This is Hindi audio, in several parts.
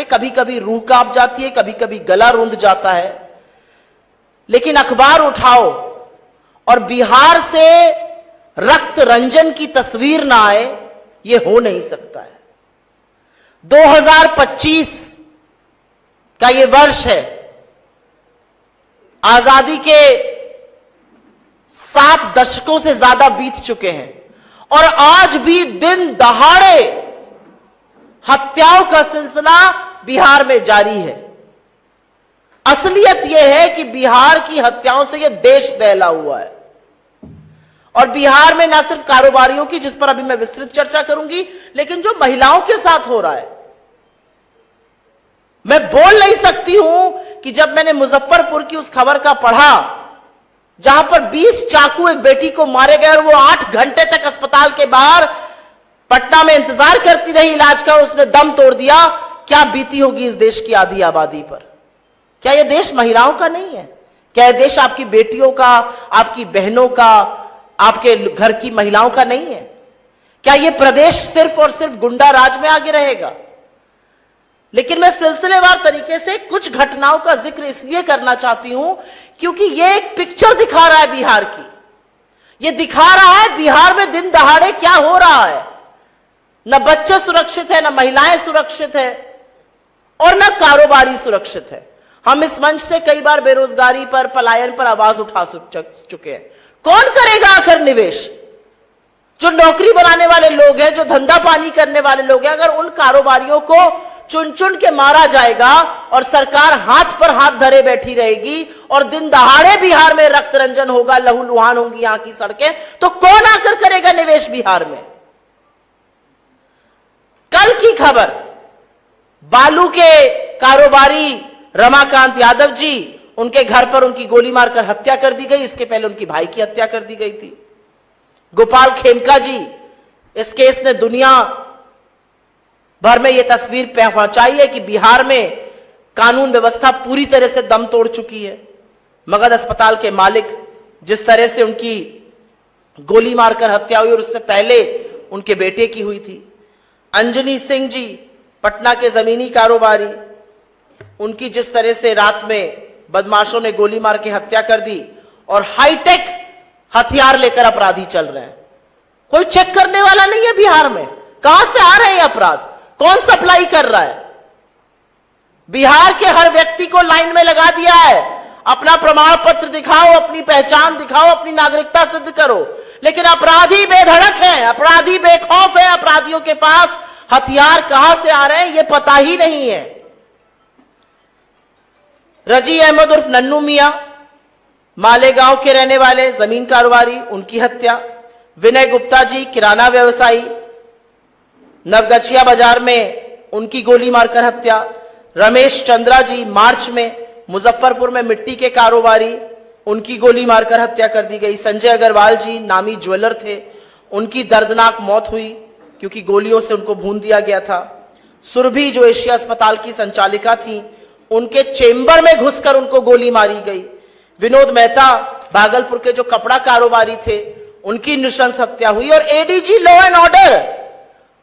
कभी कभी रूह कांप जाती है, कभी कभी गला रूंध जाता है, लेकिन अखबार उठाओ और बिहार से रक्त रंजन की तस्वीर ना आए, यह हो नहीं सकता है। 2025 का यह वर्ष है, आजादी के 7 दशकों से ज्यादा बीत चुके हैं और आज भी दिन दहाड़े हत्याओं का सिलसिला बिहार में जारी है। असलियत यह है कि बिहार की हत्याओं से यह देश दहला हुआ है और बिहार में न सिर्फ कारोबारियों की, जिस पर अभी मैं विस्तृत चर्चा करूंगी, लेकिन जो महिलाओं के साथ हो रहा है। मैं बोल नहीं सकती हूं कि जब मैंने मुजफ्फरपुर की उस खबर का पढ़ा जहां पर 20 चाकू एक बेटी को मारे गए और वो 8 घंटे तक अस्पताल के बाहर पटना में इंतजार करती रही इलाज का और उसने दम तोड़ दिया, क्या बीती होगी इस देश की आधी आबादी पर। क्या यह देश महिलाओं का नहीं है? क्या यह देश आपकी बेटियों का, आपकी बहनों का, आपके घर की महिलाओं का नहीं है? क्या यह प्रदेश सिर्फ और सिर्फ गुंडा राज में आगे रहेगा? लेकिन मैं सिलसिलेवार तरीके से कुछ घटनाओं का जिक्र इसलिए करना चाहती हूं क्योंकि यह एक पिक्चर दिखा रहा है बिहार की। यह दिखा रहा है बिहार में दिन दहाड़े क्या हो रहा है। न बच्चे सुरक्षित है, न महिलाएं सुरक्षित है और न कारोबारी सुरक्षित है। हम इस मंच से कई बार बेरोजगारी पर, पलायन पर आवाज उठा चुके हैं। कौन करेगा आखिर निवेश? जो नौकरी बनाने वाले लोग हैं, जो धंधा पानी करने वाले लोग हैं, अगर उन कारोबारियों को चुन चुन के मारा जाएगा और सरकार हाथ पर हाथ धरे बैठी रहेगी और दिन दहाड़े बिहार में रक्त रंजन होगा, लहूलुहान होंगी यहां की सड़कें, तो कौन आकर करेगा निवेश बिहार में? कल की खबर, बालू के कारोबारी रमाकांत यादव जी, उनके घर पर उनकी गोली मारकर हत्या कर दी गई। इसके पहले उनकी भाई की हत्या कर दी गई थी। गोपाल खेमका जी, इस केस ने दुनिया भर में यह तस्वीर पहुंचाई है कि बिहार में कानून व्यवस्था पूरी तरह से दम तोड़ चुकी है। मगध अस्पताल के मालिक, जिस तरह से उनकी गोली मारकर हत्या हुई और उससे पहले उनके बेटे की हुई थी। अंजनी सिंह जी, पटना के जमीनी कारोबारी, उनकी जिस तरह से रात में बदमाशों ने गोली मार के हत्या कर दी और हाईटेक हथियार लेकर अपराधी चल रहे हैं। कोई चेक करने वाला नहीं है बिहार में। कहां से आ रहे हैं अपराध? कौन सप्लाई कर रहा है? बिहार के हर व्यक्ति को लाइन में लगा दिया है। अपना प्रमाण पत्र दिखाओ, अपनी पहचान दिखाओ, अपनी नागरिकता सिद्ध करो। लेकिन अपराधी बेधड़क है, अपराधी बेखौफ है, अपराधियों के पास हथियार कहां से आ रहे हैं यह पता ही नहीं है। रजी अहमद उर्फ नन्नू मियां, मालेगांव के रहने वाले जमीन कारोबारी, उनकी हत्या। विनय गुप्ता जी, किराना व्यवसायी, नवगछिया बाजार में उनकी गोली मारकर हत्या। रमेश चंद्रा जी, मार्च में मुजफ्फरपुर में मिट्टी के कारोबारी, उनकी गोली मारकर हत्या कर दी गई। संजय अग्रवाल जी, नामी ज्वेलर थे, उनकी दर्दनाक मौत हुई क्योंकि गोलियों से उनको भून दिया गया था। सुरभि, जो एशिया अस्पताल की संचालिका थी, उनके चेंबर में घुसकर उनको गोली मारी गई। विनोद मेहता, भागलपुर के जो कपड़ा कारोबारी थे, उनकी नृशंस हत्या हुई। और ADG law and order,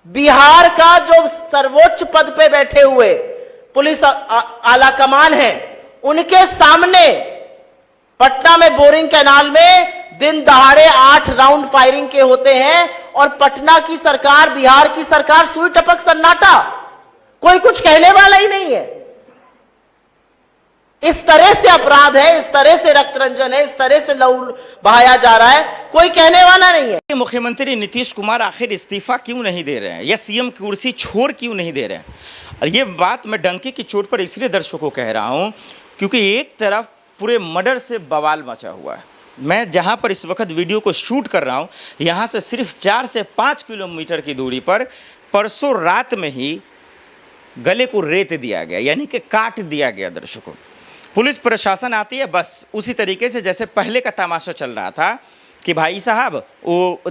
Bihar का जो सर्वोच्च पद पे बैठे हुए पुलिस आला कमान है, उनके सामने पटना में बोरिंग कैनाल में दिन दहाड़े 8 राउंड फायरिंग के होते हैं और पटना की सरकार, बिहार की सरकार सुई टपक सन्नाटा, कोई कुछ कहने वाला ही नहीं है। इस तरह से अपराध है, इस तरह से रक्त रंजन है, इस तरह से लहू बहाया जा रहा है, कोई कहने वाला नहीं है। मुख्यमंत्री नीतीश कुमार आखिर इस्तीफा क्यों नहीं दे रहे हैं या सीएम की कुर्सी छोड़ क्यों नहीं दे रहे हैं? और ये बात मैं डंके की चोट पर इसलिए दर्शकों को कह रहा हूं क्योंकि एक तरफ पूरे मर्डर से बवाल मचा हुआ है। मैं जहां पर इस वक्त वीडियो को शूट कर रहा हूं, यहां से सिर्फ 4 से 5 किलोमीटर की दूरी पर परसों रात में ही गले को रेत दिया गया, यानी कि काट दिया गया। दर्शकों, पुलिस प्रशासन आती है बस उसी तरीके से जैसे पहले का तमाशा चल रहा था कि भाई साहब वो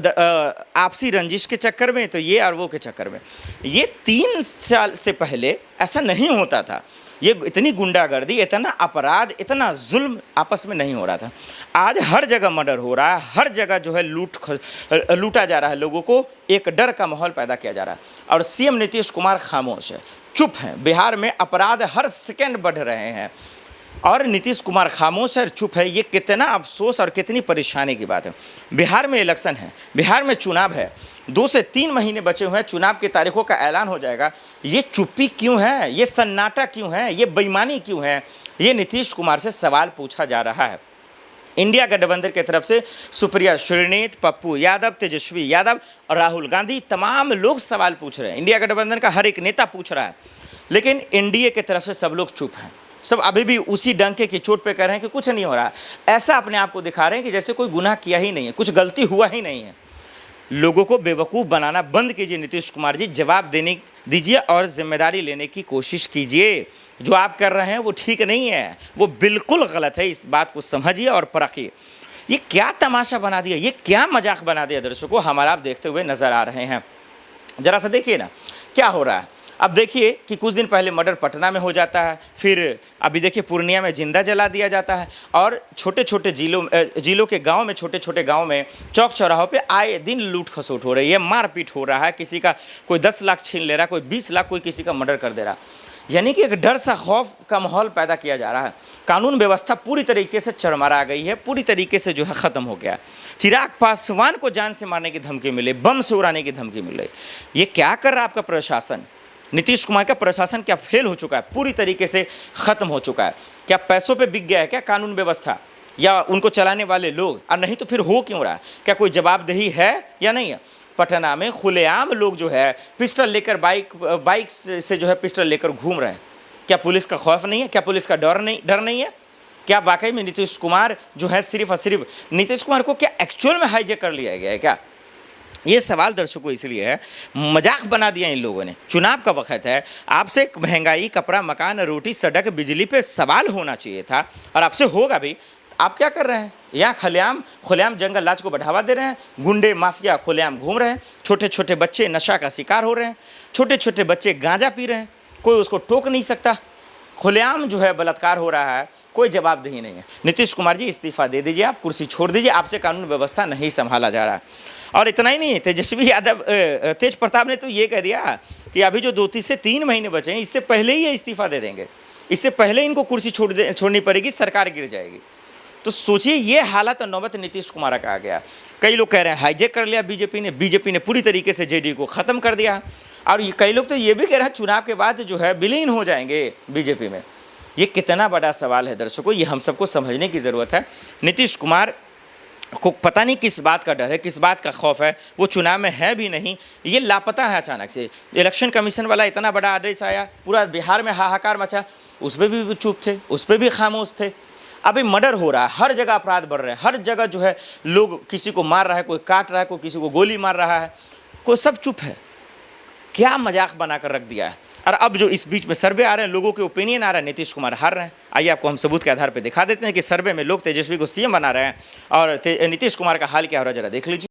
आपसी रंजिश के चक्कर में, तो ये और वो के चक्कर में। ये 3 साल से पहले ऐसा नहीं होता था। ये इतनी गुंडागर्दी, इतना अपराध, इतना जुल्म आपस में नहीं हो रहा था। आज हर जगह मर्डर हो रहा है, हर जगह जो है लूटा जा रहा है, लोगों को एक डर का माहौल पैदा किया जा रहा है। और सीएम नीतीश कुमार खामोश है, चुप हैं। बिहार में अपराध हर सेकंड बढ़ रहे हैं और नीतीश कुमार खामोश है, चुप है। ये कितना अफसोस और कितनी परेशानी की बात है। बिहार में इलेक्शन है, बिहार में चुनाव है, 2 से 3 महीने बचे हुए हैं, चुनाव की तारीखों का ऐलान हो जाएगा। ये चुप्पी क्यों है, ये सन्नाटा क्यों है, ये बेईमानी क्यों है, ये नीतीश कुमार से सवाल पूछा जा रहा है। इंडिया गठबंधन की तरफ से सुप्रिया श्रीनेत, पप्पू यादव, तेजस्वी यादव और राहुल गांधी, तमाम लोग सवाल पूछ रहे हैं। इंडिया गठबंधन का हर एक नेता पूछ रहा है, लेकिन एनडीए की तरफ से सब लोग चुप हैं। सब अभी भी उसी डंके की चोट पे कह रहे हैं कि कुछ नहीं हो रहा। ऐसा अपने आप को दिखा रहे हैं कि जैसे कोई गुनाह किया ही नहीं है, कुछ गलती हुआ ही नहीं है। लोगों को बेवकूफ़ बनाना बंद कीजिए नीतीश कुमार जी, जवाब देने दीजिए और जिम्मेदारी लेने की कोशिश कीजिए। जो आप कर रहे हैं वो ठीक नहीं है, वो बिल्कुल गलत है। इस बात को समझिए और परखिए। ये क्या तमाशा बना दिया, ये क्या मजाक बना दिया दर्शकों, हमारा आप देखते हुए नजर आ रहे हैं। जरा सा देखिए ना क्या हो रहा है। अब देखिए कि कुछ दिन पहले मर्डर पटना में हो जाता है, फिर अभी देखिए पूर्णिया में जिंदा जला दिया जाता है, और छोटे छोटे जिलों के गांव में, छोटे छोटे गांव में चौक चौराहों पे आए दिन लूट खसोट हो रही है, मारपीट हो रहा है। किसी का कोई 10 लाख छीन ले रहा है, कोई 20 लाख, कोई किसी का मर्डर कर दे रहा। यानी कि एक डर सा खौफ का माहौल पैदा किया जा रहा है। कानून व्यवस्था पूरी तरीके से चरमरा गई है, पूरी तरीके से जो है ख़त्म हो गया। चिराग पासवान को जान से मारने की धमकी मिले, बम से उड़ाने की धमकी मिले। ये क्या कर रहा है आपका प्रशासन? नीतीश कुमार का प्रशासन क्या फेल हो चुका है, पूरी तरीके से ख़त्म हो चुका है? क्या पैसों पे बिक गया है क्या कानून व्यवस्था, या उनको चलाने वाले लोग? और नहीं तो फिर हो क्यों रहा है? क्या कोई जवाबदेही है या नहीं है? पटना में खुलेआम लोग जो है पिस्टल लेकर बाइक से जो है पिस्टल लेकर घूम रहे हैं। क्या पुलिस का खौफ नहीं है? क्या पुलिस का डर नहीं है? क्या वाकई में नीतीश कुमार जो है सिर्फ और सिर्फ नीतीश कुमार को क्या एक्चुअल में हाईजैक कर लिया गया है क्या? ये सवाल दर्शकों इसलिए है, मजाक बना दिया इन लोगों ने। चुनाव का वक्त है, आपसे महंगाई, कपड़ा, मकान, रोटी, सड़क, बिजली पे सवाल होना चाहिए था, और आपसे होगा भी। आप क्या कर रहे हैं? यहाँ खुलेआम जंगल राज को बढ़ावा दे रहे हैं। गुंडे माफिया खुलेआम घूम रहे हैं। छोटे छोटे बच्चे नशा का शिकार हो रहे हैं। छोटे छोटे बच्चे गांजा पी रहे हैं, कोई उसको टोक नहीं सकता। खुलेआम जो है बलात्कार हो रहा है, कोई जवाबदेही नहीं है। नीतीश कुमार जी इस्तीफा दे दीजिए, आप कुर्सी छोड़ दीजिए, आपसे कानून व्यवस्था नहीं संभाला जा रहा। और इतना ही नहीं, तेजस्वी यादव, तेज प्रताप ने तो ये कह दिया कि अभी जो 2 से 3 महीने बचे हैं, इससे पहले ही ये इस्तीफा दे देंगे, इससे पहले इनको कुर्सी छोड़नी पड़ेगी, सरकार गिर जाएगी। तो सोचिए ये हालत नौबत नीतीश कुमार का आ गया। कई लोग कह रहे हैं हाईजैक कर लिया बीजेपी ने पूरी तरीके से जेडीयू को ख़त्म कर दिया। और कई लोग तो ये भी कह रहे हैं चुनाव के बाद जो है विलीन हो जाएंगे बीजेपी में। ये कितना बड़ा सवाल है दर्शकों, ये हम सबको समझने की ज़रूरत है। नीतीश कुमार को पता नहीं किस बात का डर है, किस बात का खौफ है। वो चुनाव में है भी नहीं, ये लापता है अचानक से। इलेक्शन कमीशन वाला इतना बड़ा आदेश आया, पूरा बिहार में हाहाकार मचा, उस पर भी चुप थे, उस पर भी खामोश थे। अभी मर्डर हो रहा है, हर जगह अपराध बढ़ रहे हैं, हर जगह जो है लोग किसी को मार रहा है, कोई काट रहा है, कोई किसी को गोली मार रहा है, कोई सब चुप है। क्या मजाक बनाकर रख दिया है। और अब जो इस बीच में सर्वे आ रहे हैं, लोगों के ओपिनियन आ रहा है नीतीश कुमार हार रहे हैं। आइए आपको हम सबूत के आधार पर दिखा देते हैं कि सर्वे में लोग तेजस्वी को सीएम बना रहे हैं, और नीतीश कुमार का हाल क्या हो रहा है, जरा देख लीजिए।